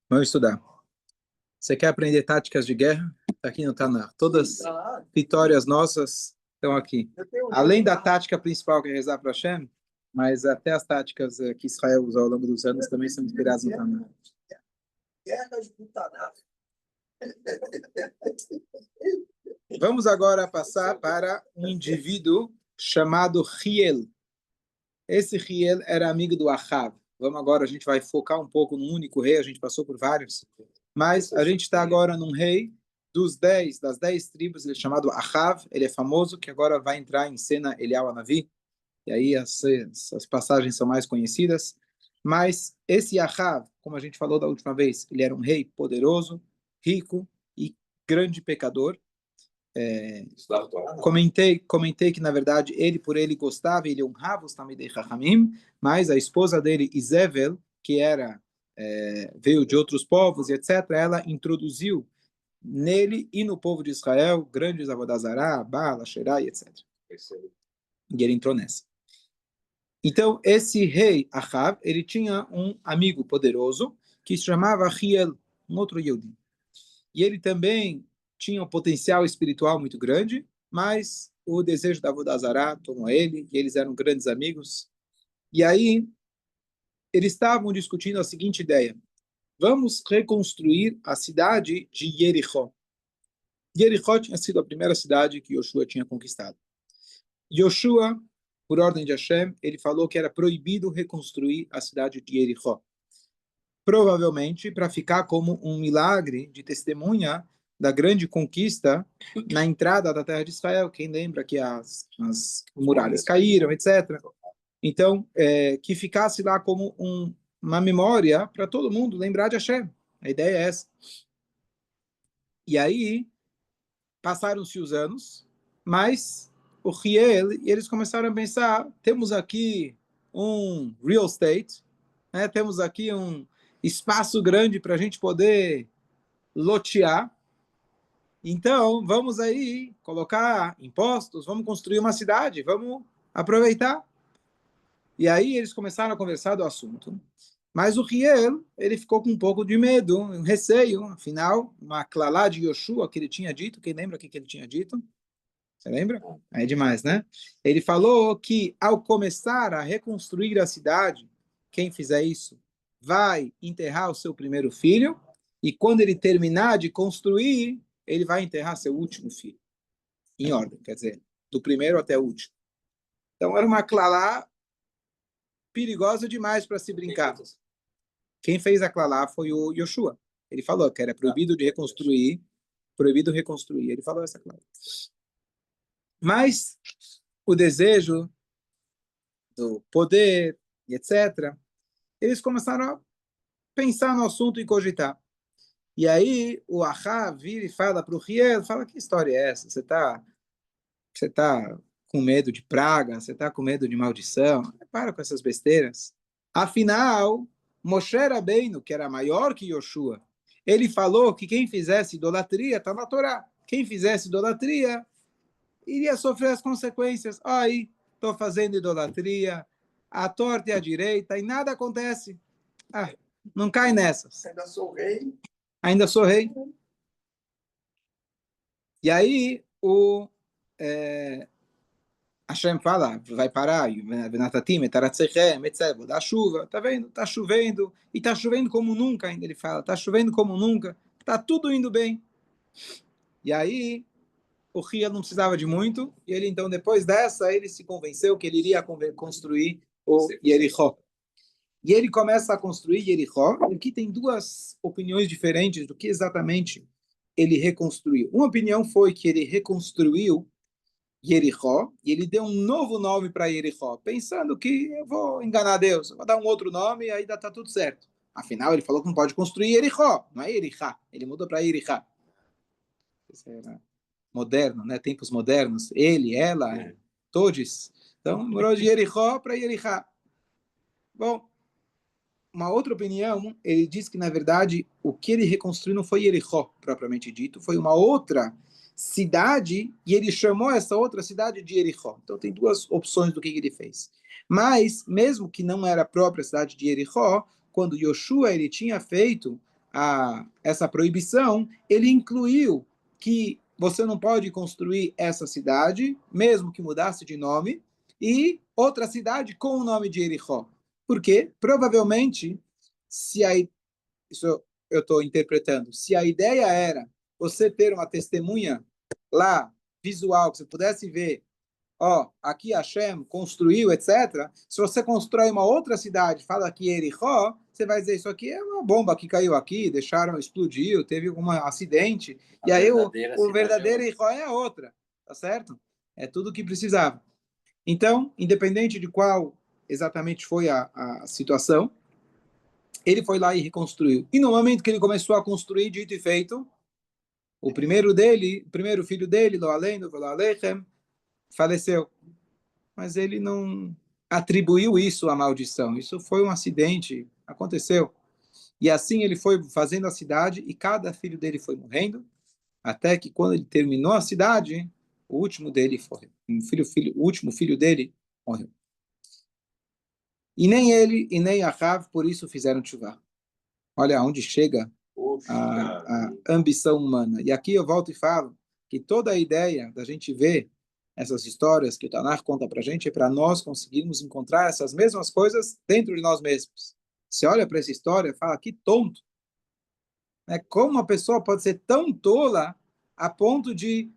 Vamos estudar. Você quer aprender táticas de guerra? Está aqui no Tanar. Todas vitórias nossas estão aqui. Além da tática principal que é rezar para Hashem, mas até as táticas que Israel usou ao longo dos anos também são inspiradas no Tanar. Guerras do Tanar. Vamos agora passar para um indivíduo chamado Hiel. Esse Hiel era amigo do Ahav. Vamos agora, a gente vai focar um pouco num único rei, a gente passou por vários, mas a gente está agora num rei das 10 tribos, ele é chamado Ahav, ele é famoso, que agora vai entrar em cena Eliyahu Hanavi, e aí as passagens são mais conhecidas, mas esse Ahav, como a gente falou da última vez, ele era um rei poderoso, rico e grande pecador. Comentei que, na verdade, ele gostava, ele honrava os Talmidei Chachamim, mas a esposa dele, Izevel, que veio de outros povos e etc., ela introduziu nele e no povo de Israel grandes avodazará, Baal, Asherá e etc. E ele entrou nessa. Então, esse rei Ahav, ele tinha um amigo poderoso que se chamava Hiel, um outro Yehudi. E ele também tinha um potencial espiritual muito grande, mas o desejo da Avodazará tomou ele, e eles eram grandes amigos. E aí, eles estavam discutindo a seguinte ideia: vamos reconstruir a cidade de Jericó. Jericó tinha sido a primeira cidade que Yoshua tinha conquistado. Yoshua, por ordem de Hashem, ele falou que era proibido reconstruir a cidade de Jericó. Provavelmente para ficar como um milagre de testemunha da grande conquista na entrada da terra de Israel. Quem lembra que as muralhas caíram, etc. Então, que ficasse lá como uma memória para todo mundo lembrar de Hashem. A ideia é essa. E aí, passaram-se os anos, mas o Hiel, e eles começaram a pensar, temos aqui um real estate, né? Temos aqui um espaço grande para a gente poder lotear. Então, vamos aí colocar impostos, vamos construir uma cidade, vamos aproveitar. E aí eles começaram a conversar do assunto. Mas o Hiel, ele ficou com um pouco de medo, um receio, afinal, uma clalá de Yoshua que ele tinha dito, quem lembra o que ele tinha dito? Você lembra? É demais, né? Ele falou que ao começar a reconstruir a cidade, quem fizer isso vai enterrar o seu primeiro filho, e quando ele terminar de construir, ele vai enterrar seu último filho. Em ordem, quer dizer, do primeiro até o último. Então era uma clalá perigosa demais para se brincar. Quem fez a clalá foi o Yoshua. Ele falou que era proibido de reconstruir, proibido reconstruir. Ele falou essa clalá. Mas o desejo do poder, etc., eles começaram a pensar no assunto e cogitar. E aí o Ahav vira e fala para o Hiel, fala, que história é essa? Você tá com medo de praga? Você está com medo de maldição? Para com essas besteiras. Afinal, Moshe Rabbeinu, que era maior que Yoshua, ele falou que quem fizesse idolatria está na Torá. Quem fizesse idolatria iria sofrer as consequências. Aí, estou fazendo idolatria, à torta e à direita, e nada acontece. Não cai nessas. Ainda sou rei. Ainda sou rei. E aí, Hashem fala, vai parar, etc. Vou dar chuva, tá vendo? Tá chovendo, e tá chovendo como nunca ainda, ele fala, tá chovendo como nunca, tá tudo indo bem. E aí, o Hiel não precisava de muito, e ele então, depois dessa, ele se convenceu que ele iria construir o Jericó. E ele começa a construir Jericó, e aqui tem duas opiniões diferentes do que exatamente ele reconstruiu. Uma opinião foi que ele reconstruiu Jericó, e ele deu um novo nome para Jericó, pensando que eu vou enganar Deus, eu vou dar um outro nome e aí tá tudo certo. Afinal, ele falou que não pode construir Jericó, não é Jericá, ele mudou para Jericá. Isso era moderno, né? Tempos modernos, ele, ela, todos. Então, mudou de Jericó para Jericá. Bom, uma outra opinião, ele diz que, na verdade, o que ele reconstruiu não foi Jericó, propriamente dito, foi uma outra cidade, e ele chamou essa outra cidade de Jericó. Então, tem duas opções do que ele fez. Mas, mesmo que não era a própria cidade de Jericó, quando Yoshua ele tinha feito essa proibição, ele incluiu que você não pode construir essa cidade, mesmo que mudasse de nome, e outra cidade com o nome de Jericó. Por quê? Provavelmente, se a, isso eu estou interpretando, se a ideia era você ter uma testemunha lá, visual, que você pudesse ver, ó, aqui Hashem construiu, etc. Se você constrói uma outra cidade, fala aqui Ericó, você vai dizer, isso aqui é uma bomba que caiu aqui, deixaram, explodiu, teve algum acidente, e aí o verdadeiro Ericó é a outra, tá certo? É tudo o que precisava. Então, independente de qual exatamente foi a situação, ele foi lá e reconstruiu. E no momento que ele começou a construir, dito e feito, o primeiro filho dele, Lo Aleinu, Lo Alechem, faleceu. Mas ele não atribuiu isso à maldição. Isso foi um acidente, aconteceu. E assim ele foi fazendo a cidade e cada filho dele foi morrendo, até que quando ele terminou a cidade, o último dele foi, o último filho dele morreu. E nem ele e nem Ahav por isso fizeram chuva. Olha onde chega a ambição humana. E aqui eu volto e falo que toda a ideia da gente ver essas histórias que o Tanakh conta para a gente é para nós conseguirmos encontrar essas mesmas coisas dentro de nós mesmos. Você olha para essa história e fala, que tonto. Né? Como uma pessoa pode ser tão tola a ponto de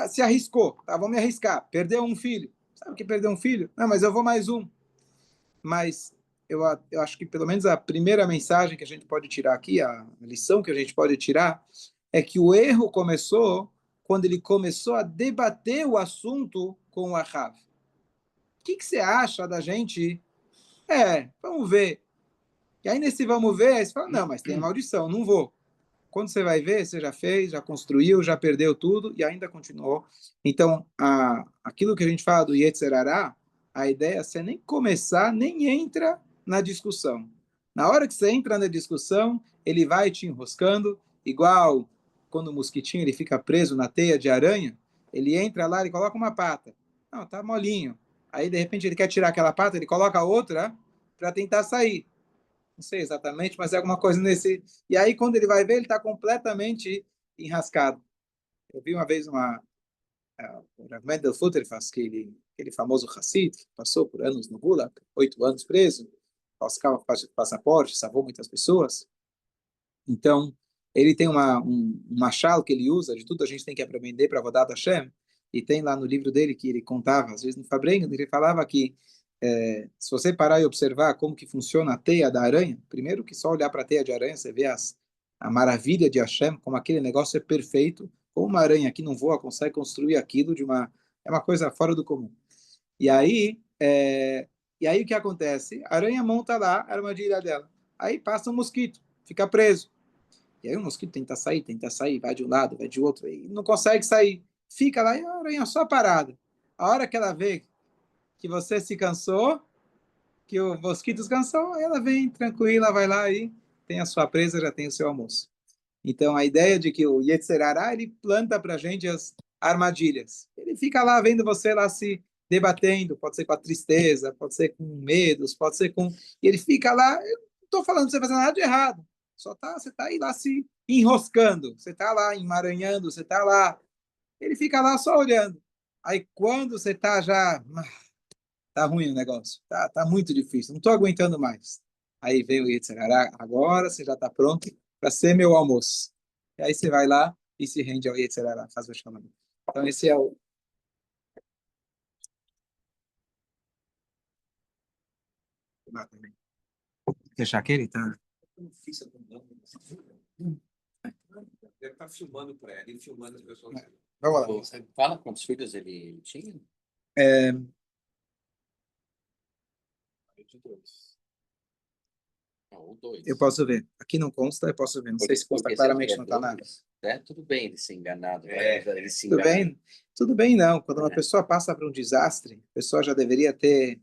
se arriscou, tá, vou me arriscar, perdeu um filho. Sabe o que perdeu um filho? Não, mas eu vou mais um. Mas eu acho que pelo menos a primeira mensagem que a gente pode tirar aqui, a lição que a gente pode tirar, é que o erro começou quando ele começou a debater o assunto com o Ahav. O que você acha da gente? Vamos ver. E aí nesse vamos ver, você fala, não, mas tem a maldição, não vou. Quando você vai ver, você já fez, já construiu, já perdeu tudo e ainda continuou. Então, aquilo que a gente fala do Yetzer Hará, a ideia é você nem começar, nem entra na discussão. Na hora que você entra na discussão, ele vai te enroscando, igual quando o mosquitinho ele fica preso na teia de aranha, ele entra lá e coloca uma pata. Não, tá molinho. Aí, de repente, ele quer tirar aquela pata, ele coloca outra para tentar sair. Não sei exatamente, mas é alguma coisa nesse. E aí, quando ele vai ver, ele está completamente enrascado. Eu vi uma vez o Rav Mendel Futterfas, aquele famoso Hassid, que passou por anos no Gulag, 8 anos preso, falsificava passaporte, salvou muitas pessoas. Então, ele tem um machado que ele usa, de tudo a gente tem que aprender para Vodat Hashem, e tem lá no livro dele que ele contava, às vezes no Fabrengen, ele falava que se você parar e observar como que funciona a teia da aranha, primeiro que só olhar para a teia de aranha, você vê a maravilha de Hashem, como aquele negócio é perfeito, como uma aranha que não voa consegue construir aquilo é uma coisa fora do comum. E aí, o que acontece? A aranha monta lá a armadilha dela. Aí passa um mosquito, fica preso. E aí o mosquito tenta sair, vai de um lado, vai de outro, e não consegue sair. Fica lá e a aranha só parada. A hora que ela vê que você se cansou, que o mosquito descansou, ela vem tranquila, vai lá e tem a sua presa, já tem o seu almoço. Então, a ideia de que o Yetzer Hará, ele planta para a gente as armadilhas. Ele fica lá vendo você lá se debatendo, pode ser com a tristeza, pode ser com medos, pode ser com... E ele fica lá, eu não estou falando de você fazer nada de errado, você está aí lá se enroscando, você está lá emaranhando, você está lá... Ele fica lá só olhando. Aí, quando você está já tá ruim o negócio, tá muito difícil, não tô aguentando mais. Aí vem o Yetzer Hará, agora você já tá pronto para ser meu almoço. E aí você vai lá e se rende ao Yetzer Hará, faz o chamamento. Então esse é o... Deixar aquele, tá? Deve estar filmando para ele, filmando as pessoas. Vamos lá. Você fala quantos filhos ele tinha? É, 22. Ou dois. eu posso ver. Aqui não consta, eu posso ver. Não sei se consta claramente, não tá nada. Tudo bem ele ser enganado. Ele se Tudo engana. bem? Tudo bem, não. Quando uma pessoa passa por um desastre, a pessoa já deveria ter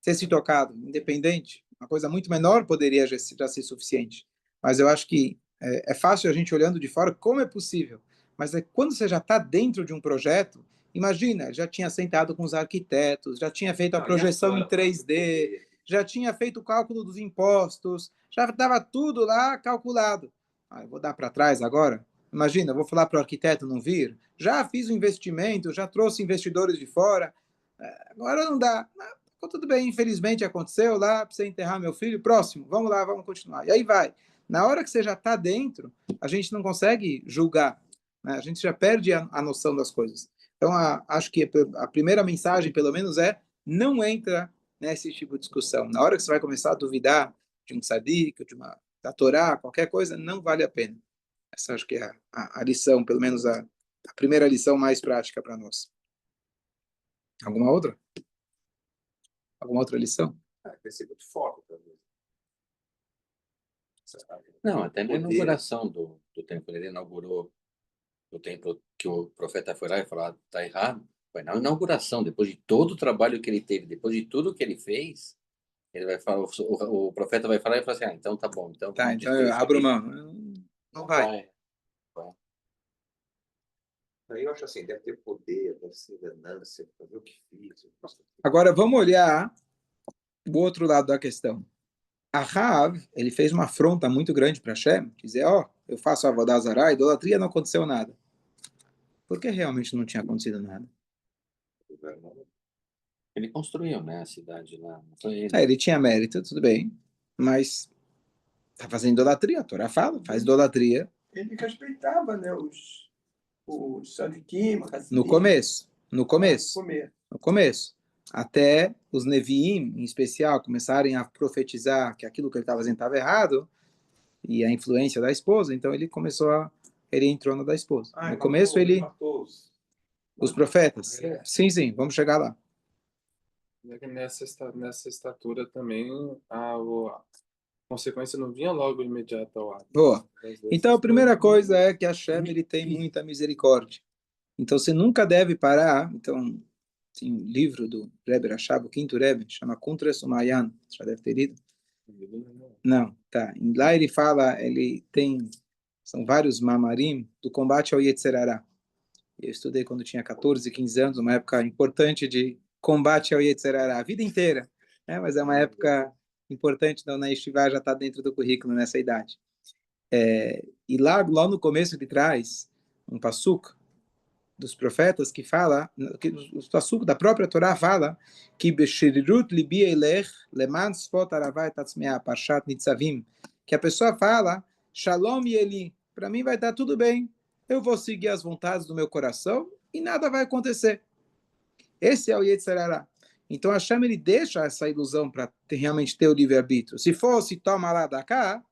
se tocado, independente. Uma coisa muito menor poderia já ser suficiente. Mas eu acho que é fácil a gente olhando de fora como é possível. Mas quando você já está dentro de um projeto, imagina, já tinha sentado com os arquitetos, já tinha feito a projeção em 3D, já tinha feito o cálculo dos impostos, já estava tudo lá calculado. Eu vou dar para trás agora? Imagina, eu vou falar para o arquiteto não vir? Já fiz o investimento, já trouxe investidores de fora, agora não dá. Tudo bem, infelizmente aconteceu lá, precisa enterrar meu filho, próximo, vamos lá, vamos continuar. E aí vai. Na hora que você já está dentro, a gente não consegue julgar, né? A gente já perde a noção das coisas. Então, acho que a primeira mensagem, pelo menos, é não entra nesse tipo de discussão. Na hora que você vai começar a duvidar de um tzadik, da Torá, qualquer coisa, não vale a pena. Essa acho que é a lição, pelo menos a primeira lição mais prática para nós. Alguma outra? Alguma outra lição? Vai ser muito forte também. Não, até na Poder. inauguração do templo, ele inaugurou o templo que o profeta foi lá e falou, tá errado. Foi na inauguração, depois de todo o trabalho que ele teve, depois de tudo que ele fez, ele vai falar, o profeta vai falar e fala assim, então tá bom, então Tá, vamos então destruir eu isso abro aqui. mão. Não vai. Aí eu acho assim, deve ter poder, deve ser ganância, fazer o que fiz. Agora vamos olhar o outro lado da questão. Ahav, ele fez uma afronta muito grande para Hashem, dizer, eu faço a Avodazará, idolatria, não aconteceu nada. Por que realmente não tinha acontecido nada? Ele construiu, né, a cidade lá, não foi ele. Ele tinha mérito, tudo bem, mas está fazendo idolatria, a Torá fala, faz idolatria. Ele respeitava, né, os Sadikim, No começo, no começo, comer. no começo. Até os Neviim, em especial, começarem a profetizar que aquilo que ele estava fazendo estava errado, e a influência da esposa, então ele entrou na da esposa. No começo matou os profetas. Sim, vamos chegar lá. Nessa estatura também a consequência não vinha logo imediata ao ato. Boa. Então a primeira coisa é que Hashem ele tem muita misericórdia. Então você nunca deve parar. Então tem um livro do Rebbe Rashab, o quinto Rebbe, chama Kuntres Umayan. Já deve ter lido? Não, tá. Lá ele fala, são vários mamarim do combate ao Yetzerará. Eu estudei quando tinha 14, 15 anos, uma época importante de combate ao Yetzerará, a vida inteira, né? Mas é uma época importante, então na Yeshiva já está dentro do currículo nessa idade. E lá no começo ele traz um passuco dos profetas que fala, que o passuco da própria Torá fala que Beshirirut libi elech leman sfot aravai tatzmeah parshat nitzavim, que a pessoa fala Shalom Yeli, para mim vai estar tudo bem, eu vou seguir as vontades do meu coração e nada vai acontecer. Esse é o Yetzirará. Então Hashem ele deixa essa ilusão para realmente ter o livre-arbítrio. Se fosse toma lá da cá,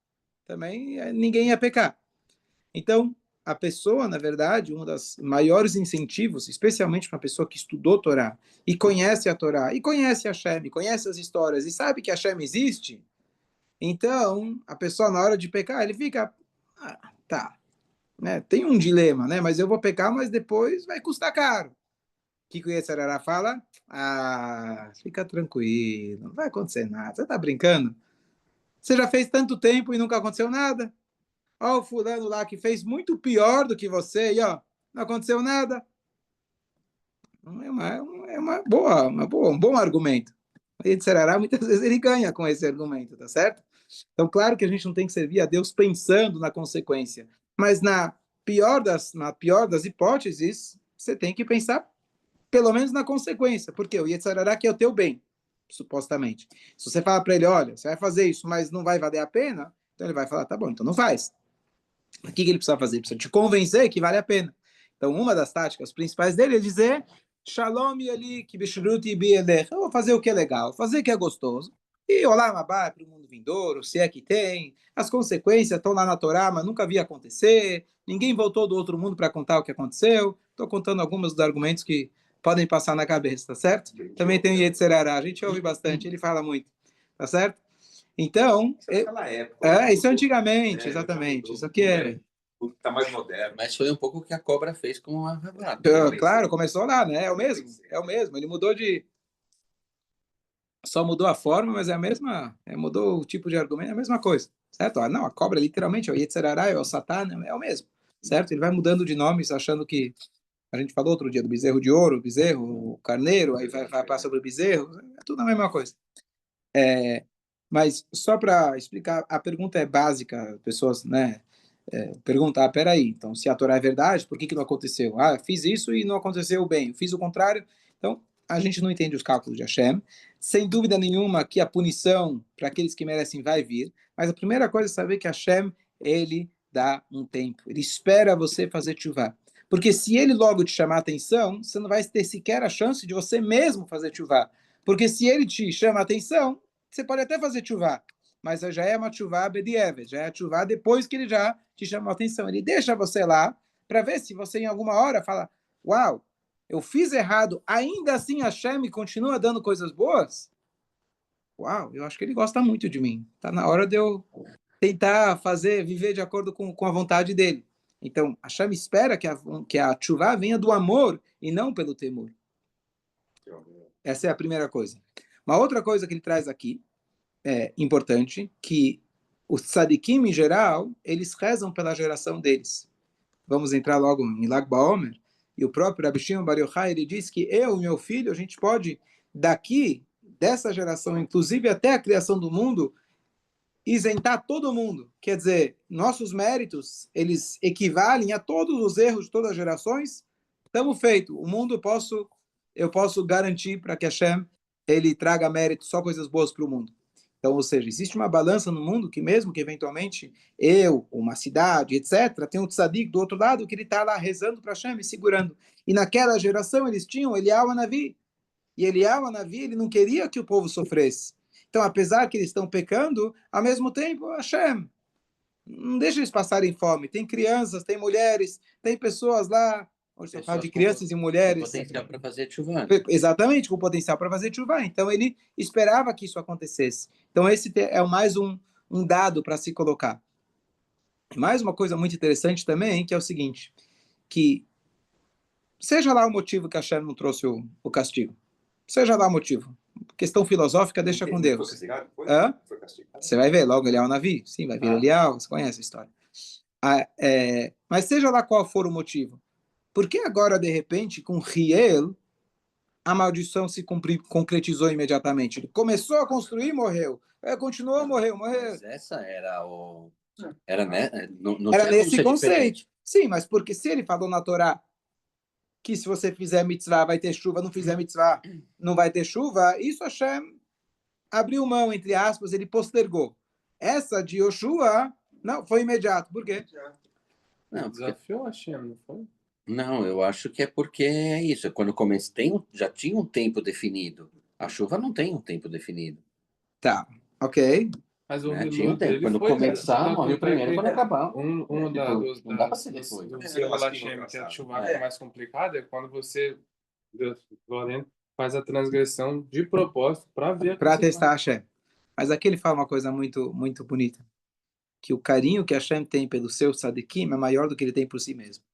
também ninguém ia pecar. Então, a pessoa, na verdade, um dos maiores incentivos, especialmente para uma pessoa que estudou Torá e conhece a Torá, e conhece Hashem, conhece as histórias, e sabe que Hashem existe, então, a pessoa, na hora de pecar, ele fica, tá, né, tem um dilema, né, mas eu vou pecar, mas depois vai custar caro. O que o Yetzirará fala? Fica tranquilo, não vai acontecer nada, você tá brincando? Você já fez tanto tempo e nunca aconteceu nada? Ó, o fulano lá que fez muito pior do que você e ó, não aconteceu nada. Um bom argumento. O Yetzirará, muitas vezes ele ganha com esse argumento, tá certo? Então, claro que a gente não tem que servir a Deus pensando na consequência, mas na pior das hipóteses, você tem que pensar pelo menos na consequência, porque o Yetzirará que é o teu bem, supostamente. Se você fala para ele, olha, você vai fazer isso, mas não vai valer a pena, então ele vai falar, tá bom, então não faz. O que ele precisa fazer? Ele precisa te convencer que vale a pena. Então, uma das táticas principais dele é dizer Shalom ali, que bishruti bielech. Eu vou fazer o que é legal, fazer o que é gostoso. E olá, Mabá, para o mundo vindouro, se é que tem. As consequências estão lá na Torá, mas nunca vi acontecer. Ninguém voltou do outro mundo para contar o que aconteceu. Estou contando alguns dos argumentos que podem passar na cabeça, tá certo? Também tem o Yetzirará, a gente ouve bastante, ele fala muito, tá certo? Então, isso antigamente, exatamente. Isso aqui Está mais moderno. Mas foi um pouco o que a cobra fez com a Havá. Claro, começou lá, né? É o mesmo. Ele mudou só mudou a forma, mas é a mesma, mudou o tipo de argumento, é a mesma coisa, certo? Não, a cobra literalmente é o Yetzirará, é o Satã, é o mesmo, certo? Ele vai mudando de nomes, achando que a gente falou outro dia do bezerro de ouro, o bezerro, o carneiro, aí vai passar sobre o bezerro, é tudo a mesma coisa. Mas só para explicar, a pergunta é básica, pessoas, né, perguntar, peraí, então se a Torá é verdade, por que que não aconteceu? Ah, fiz isso e não aconteceu bem, fiz o contrário. Então, a gente não entende os cálculos de Hashem. Sem dúvida nenhuma que a punição para aqueles que merecem vai vir, mas a primeira coisa é saber que Hashem, ele dá um tempo, ele espera você fazer tshuva. Porque se ele logo te chamar a atenção, você não vai ter sequer a chance de você mesmo fazer tshuva. Porque se ele te chama a atenção, você pode até fazer tshuva, mas já é uma tshuva bedievet, já é a tshuva depois que ele já te chamou a atenção. Ele deixa você lá para ver se você em alguma hora fala, uau, eu fiz errado, ainda assim Hashem continua dando coisas boas? Uau, eu acho que ele gosta muito de mim. Está na hora de eu tentar viver de acordo com a vontade dele. Então, Hashem espera que a tshuva venha do amor e não pelo temor. Essa é a primeira coisa. Uma outra coisa que ele traz aqui, importante, que os tzadikim, em geral, eles rezam pela geração deles. Vamos entrar logo em Lag Baomer, e o próprio Rabbi Shimon Bar Yochai, ele diz que eu e meu filho, a gente pode, daqui, dessa geração, inclusive até a criação do mundo, isentar todo mundo. Quer dizer, nossos méritos, eles equivalem a todos os erros de todas as gerações. Estamos feito. O mundo eu posso garantir para que Hashem ele traga mérito, só coisas boas para o mundo. Então, ou seja, existe uma balança no mundo que mesmo que eventualmente eu, uma cidade, etc., tem um tzadik do outro lado que ele está lá rezando para Hashem e segurando. E naquela geração eles tinham Eliyahu Hanavi. E Eliyahu Hanavi, ele não queria que o povo sofresse. Então, apesar que eles estão pecando, ao mesmo tempo, Hashem, não deixa eles passarem fome. Tem crianças, tem mulheres, tem pessoas lá, onde você fala de crianças e mulheres. Com potencial para fazer tshuva. Exatamente, com potencial para fazer tshuva. Então, ele esperava que isso acontecesse. Então, esse é mais um dado para se colocar. Mais uma coisa muito interessante também, que é o seguinte, que seja lá o motivo que Hashem não trouxe o castigo, seja lá o motivo, questão filosófica, deixa com Deus. Foi castigado? Foi castigado? Você vai ver, logo Eliyahu Navi, sim, vai vir Eliyahu, você conhece a história. Mas seja lá qual for o motivo, por que agora, de repente, com Riel, a maldição se concretizou imediatamente? Ele começou a construir e morreu. Continuou, morreu. Mas essa era o... Era, né? Não Era tinha como nesse ser conceito. diferente. Sim, mas porque se ele falou na Torá que se você fizer mitzvah vai ter chuva, não fizer mitzvah não vai ter chuva, isso Hashem abriu mão, entre aspas, ele postergou. Essa de Yoshua, não, foi imediato. Por quê? Não, Desafiou a Hashem, não foi? Não, eu acho que é porque é isso. Quando comecei, já tinha um tempo definido. A chuva não tem um tempo definido. Tá, ok. Mas o Né? Tinha um Hiluta, tempo. ele Quando foi... começar, morre o primeiro quando acabar. Uma Não dá para ser depois. do símbolo Hashem, que é a chuva mais complicada, é quando você, Deus, faz a transgressão de propósito para ver... Para testar Hashem. Mas aqui ele fala uma coisa muito, muito bonita. Que o carinho que Hashem tem pelo seu tzadikim é maior do que ele tem por si mesmo.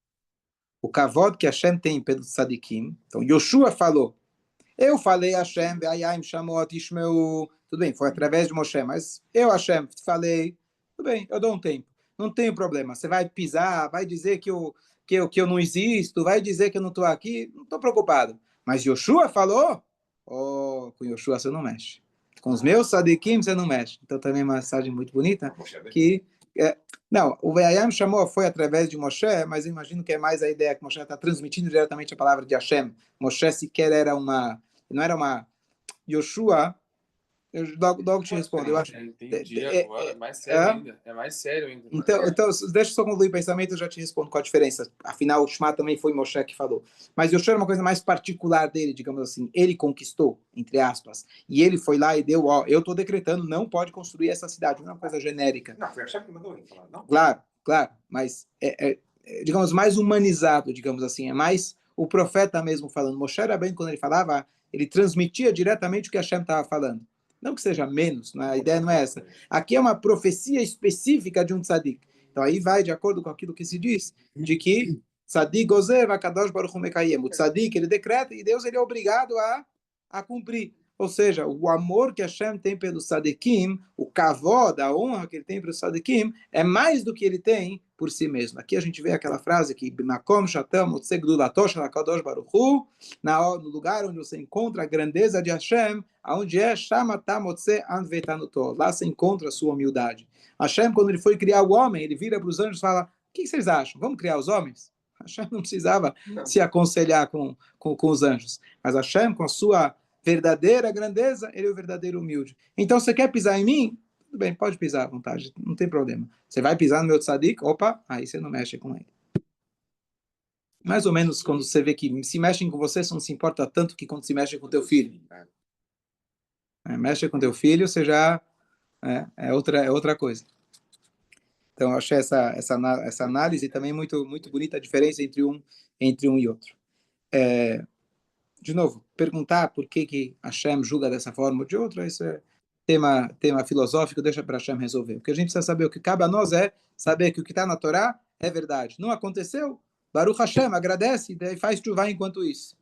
O kavod que Hashem tem pelo tzadikim. Então, Yoshua falou. Eu falei Hashem, Be'ayim Shamot Ishmeu. Tudo bem, foi através de Moshe, mas eu, Hashem, falei. Tudo bem, eu dou um tempo. Não tem problema. Você vai pisar, vai dizer que eu não existo, vai dizer que eu não estou aqui. Não estou preocupado. Mas Yoshua falou, com Yoshua você não mexe. Com os meus sadikim você não mexe. Então também é uma mensagem muito bonita. Que, não, o Ve'ayam chamou foi através de Moshe, mas eu imagino que é mais a ideia que Moshe está transmitindo diretamente a palavra de Hashem. Moshe sequer não era uma Yoshua. Eu logo te respondo. Eu acho. Entendi agora. É mais sério ainda. É mais sério ainda. Então, deixa eu só concluir o pensamento, eu já te respondo qual a diferença. Afinal, o Shema também foi Moshe que falou. Mas Yoshua era uma coisa mais particular dele, digamos assim. Ele conquistou, entre aspas. E ele foi lá e deu, eu estou decretando, não pode construir essa cidade. Não é uma coisa genérica. Não, foi a chefe que mandou ele falar, não? Claro. Mas, digamos, mais humanizado, digamos assim. É mais o profeta mesmo falando. Moshe era bem, quando ele falava, ele transmitia diretamente o que Hashem estava falando. Não que seja menos, a ideia não é essa. Aqui é uma profecia específica de um tzadik. Então aí vai de acordo com aquilo que se diz, de que tzadik gozer, akadosh baruch hu mekayem. O tzadik, ele decreta e Deus ele é obrigado a cumprir. Ou seja, o amor que Hashem tem pelos tzadikim, o kavod, a honra que ele tem pelos tzadikim, é mais do que ele tem por si mesmo. Aqui a gente vê aquela frase que Bimakom Shatam Motze Gdulatosh HaKadosh Baruch Hu, no lugar onde você encontra a grandeza de Hashem, aonde é Shamatam Motze Anvetanuto. Lá você encontra a sua humildade. Hashem, quando ele foi criar o homem, ele vira para os anjos e fala: o que vocês acham? Vamos criar os homens? Hashem não precisava se aconselhar com os anjos. Mas Hashem, com a sua verdadeira grandeza, ele é o verdadeiro humilde. Então, você quer pisar em mim? Tudo bem, pode pisar à vontade, não tem problema. Você vai pisar no meu tzadik? Opa, aí você não mexe com ele. Mais ou menos quando você vê que se mexem com você, você não se importa tanto que quando se mexe com teu filho. Mexe com teu filho, você já... É outra coisa. Então, eu achei essa análise também muito, muito bonita, a diferença entre um e outro. De novo, perguntar por que Hashem julga dessa forma ou de outra, isso é tema filosófico, deixa para Hashem resolver. O que a gente precisa saber, o que cabe a nós é saber que o que está na Torá é verdade. Não aconteceu? Baruch Hashem, agradece e faz chuvá enquanto isso.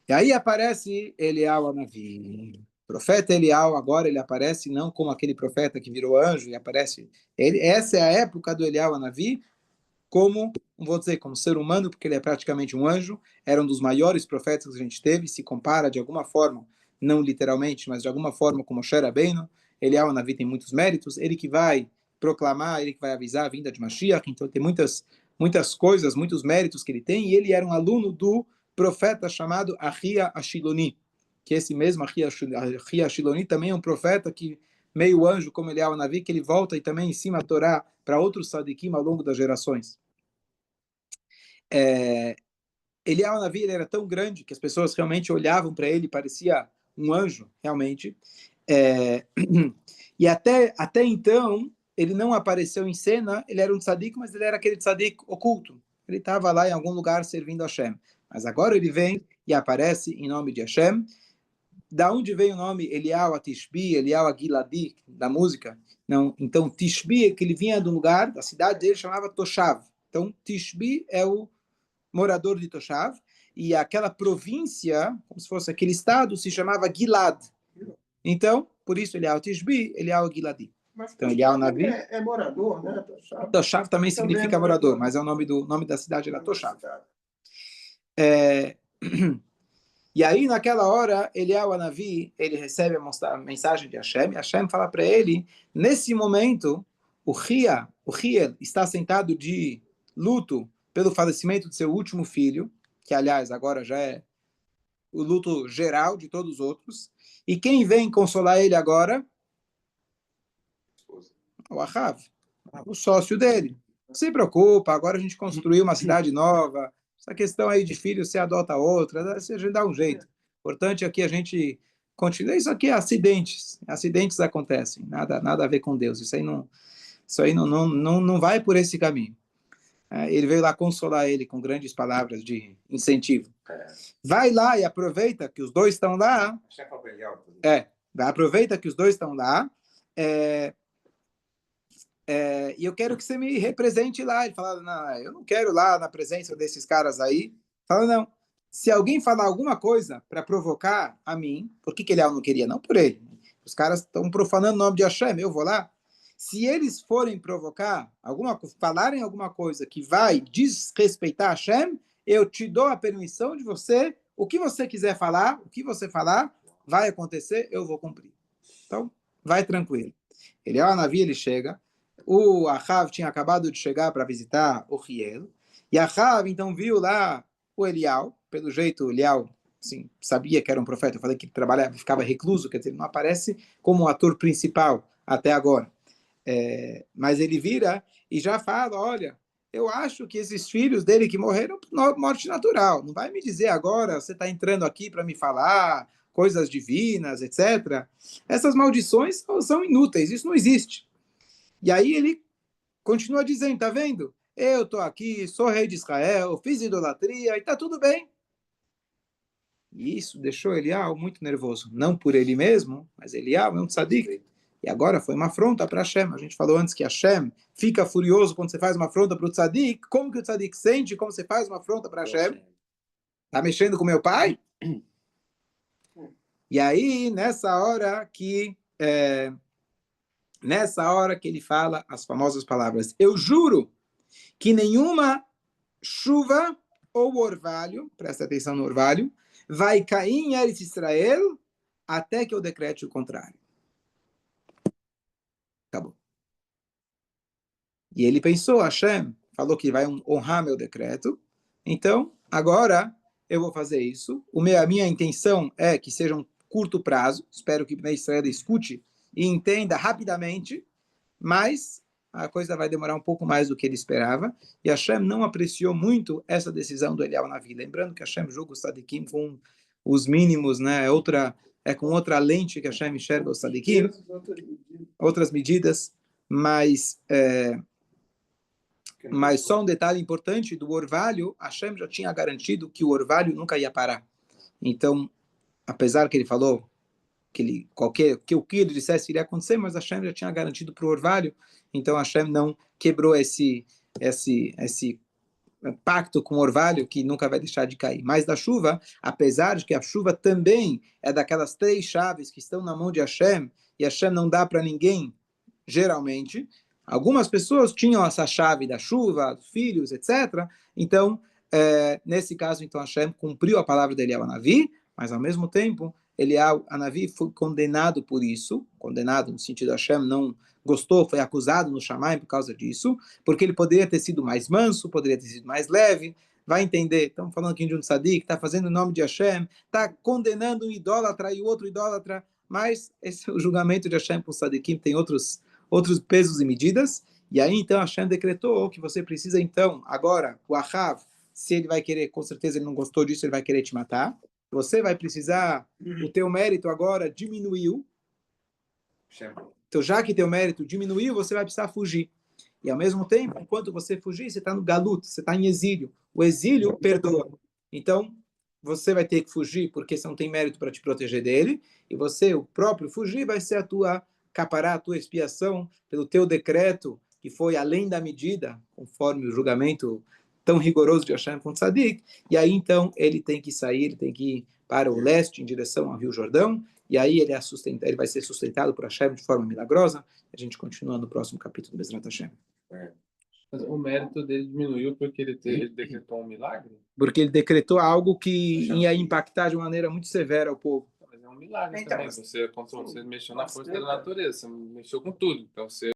E aí aparece Eliyahu Hanavi. O profeta Eliyahu agora ele aparece não como aquele profeta que virou anjo e aparece. Essa é a época do Eliyahu Hanavi, como, não vou dizer como ser humano, porque ele é praticamente um anjo, era um dos maiores profetas que a gente teve, se compara de alguma forma, não literalmente, mas de alguma forma com Moshe Rabbeinu. Eliyahu Hanavi tem muitos méritos, ele que vai proclamar, ele que vai avisar a vinda de Mashiach, então tem muitas coisas, muitos méritos que ele tem, e ele era um aluno do profeta chamado Ahia Ashiloni, que esse mesmo Ahia Ashiloni também é um profeta que meio anjo como Eliyahu Hanavi, que ele volta e também ensina a Torá para outros sadikim ao longo das gerações. Eliyahu Hanavi ele era tão grande que as pessoas realmente olhavam para ele, parecia um anjo, realmente. E até então, ele não apareceu em cena, ele era um tzadik, mas ele era aquele tzadik oculto. Ele estava lá em algum lugar servindo a Hashem. Mas agora ele vem e aparece em nome de Hashem. Da onde vem o nome Eliyahu Tishbi, Eliyahu Giladi, da música? Não, então Tishbi é que ele vinha de um lugar, da cidade dele chamava Toshav. Então Tishbi é o morador de Toshav, e aquela província, como se fosse aquele estado, se chamava Gilad. Então, por isso Eliyahu Tishbi, Eliyahu Giladi. Então Eliyahu Hanavi é morador, né? Toshav também significa morador, mas é o nome da cidade era Toshav. E aí, naquela hora, Eliyahu Hanavi, ele recebe a mensagem de Hashem, e Hashem fala para ele, nesse momento, o Hiel está sentado de luto pelo falecimento de seu último filho, que, aliás, agora já é o luto geral de todos os outros, e quem vem consolar ele agora? O Ahav, o sócio dele. Não se preocupa, agora a gente construiu uma cidade nova, essa questão aí de filho, você adota outra, a gente dá um jeito. O importante é que a gente continue. Isso aqui é acidentes acontecem, nada a ver com Deus. Isso aí não vai por esse caminho. Ele veio lá consolar ele com grandes palavras de incentivo. Vai lá e aproveita que os dois estão lá. Aproveita que os dois estão lá. E eu quero que você me represente lá. Ele fala, não, eu não quero lá na presença desses caras aí. Fala, não. Se alguém falar alguma coisa para provocar a mim, por que ele não queria? Não por ele. Os caras estão profanando o nome de Hashem, eu vou lá. Se eles forem provocar, falarem alguma coisa que vai desrespeitar Hashem, eu te dou a permissão de você, o que você quiser falar, o que você falar, vai acontecer, eu vou cumprir. Então, vai tranquilo. Eliyahu Hanavi, ele chega, o Ahav tinha acabado de chegar para visitar o Hiel, e Ahav então viu lá o Eliyahu, pelo jeito o Eliyahu assim, sabia que era um profeta, eu falei que ele trabalhava, ficava recluso, quer dizer, ele não aparece como um ator principal até agora. Mas ele vira e já fala, olha, eu acho que esses filhos dele que morreram por morte natural, não vai me dizer agora, você está entrando aqui para me falar coisas divinas, etc. Essas maldições são inúteis, isso não existe. E aí ele continua dizendo, tá vendo? Eu estou aqui, sou rei de Israel, fiz idolatria e está tudo bem. E isso deixou Eliyahu muito nervoso, não por ele mesmo, mas Eliyahu é um tzadik. E agora foi uma afronta para Hashem. A gente falou antes que Hashem fica furioso quando você faz uma afronta para o tzadik. Como que o tzadik sente como você faz uma afronta para Hashem? Está mexendo com meu pai? E aí, nessa hora que nessa hora que ele fala as famosas palavras: eu juro que nenhuma chuva ou orvalho, presta atenção no orvalho, vai cair em Eretz Israel até que eu decrete o contrário. Acabou. E ele pensou, Hashem falou que vai honrar meu decreto, então agora eu vou fazer isso. A minha intenção é que seja um curto prazo, espero que Israel escute e entenda rapidamente, mas a coisa vai demorar um pouco mais do que ele esperava, e Hashem não apreciou muito essa decisão do Eliyahu Navi. Lembrando que Hashem julga os tzadikim com os mínimos, né? Com outra lente que Hashem enxerga os tzadikim, outras medidas, mas só um detalhe importante do orvalho, Hashem já tinha garantido que o orvalho nunca ia parar. Então, apesar que ele falou que o que ele dissesse iria acontecer, mas Hashem já tinha garantido para o orvalho, então Hashem não quebrou esse pacto com o orvalho que nunca vai deixar de cair. Mas da chuva, apesar de que a chuva também é daquelas 3 chaves que estão na mão de Hashem, e Hashem não dá para ninguém, geralmente, algumas pessoas tinham essa chave da chuva, dos filhos, etc. Então, nesse caso, então Hashem cumpriu a palavra de Eliyahu Navi, mas ao mesmo tempo, Eliyahu Navi foi condenado por isso, condenado no sentido de Hashem não gostou, foi acusado no Shammai por causa disso, porque ele poderia ter sido mais manso, poderia ter sido mais leve, vai entender, estamos falando aqui de um tzadik, está fazendo o nome de Hashem, está condenando um idólatra e o outro idólatra, mas esse é o julgamento de Hashem para o tzadikim, tem outros pesos e medidas, e aí então Hashem decretou que você precisa então, agora, o Ahav, se ele vai querer, com certeza ele não gostou disso, ele vai querer te matar, você vai precisar, o teu mérito agora diminuiu, então já que teu mérito diminuiu, você vai precisar fugir. E ao mesmo tempo, enquanto você fugir, você está no galut, você está em exílio. O exílio perdoa. Então, você vai ter que fugir porque você não tem mérito para te proteger dele, e você, o próprio fugir, vai ser a tua capará, a tua expiação pelo teu decreto, que foi além da medida, conforme o julgamento tão rigoroso de Hashem com Tzadik, e aí então ele tem que sair, ele tem que ir para o leste, em direção ao Rio Jordão, e aí ele vai ser sustentado por Hashem de forma milagrosa. A gente continua no próximo capítulo do Bezrat Hashem. Mas o mérito dele diminuiu porque ele decretou um milagre? Porque ele decretou algo que ia impactar de uma maneira muito severa o povo. Mas é um milagre Então, também. Você mexeu na força da natureza, você mexeu com tudo. Então você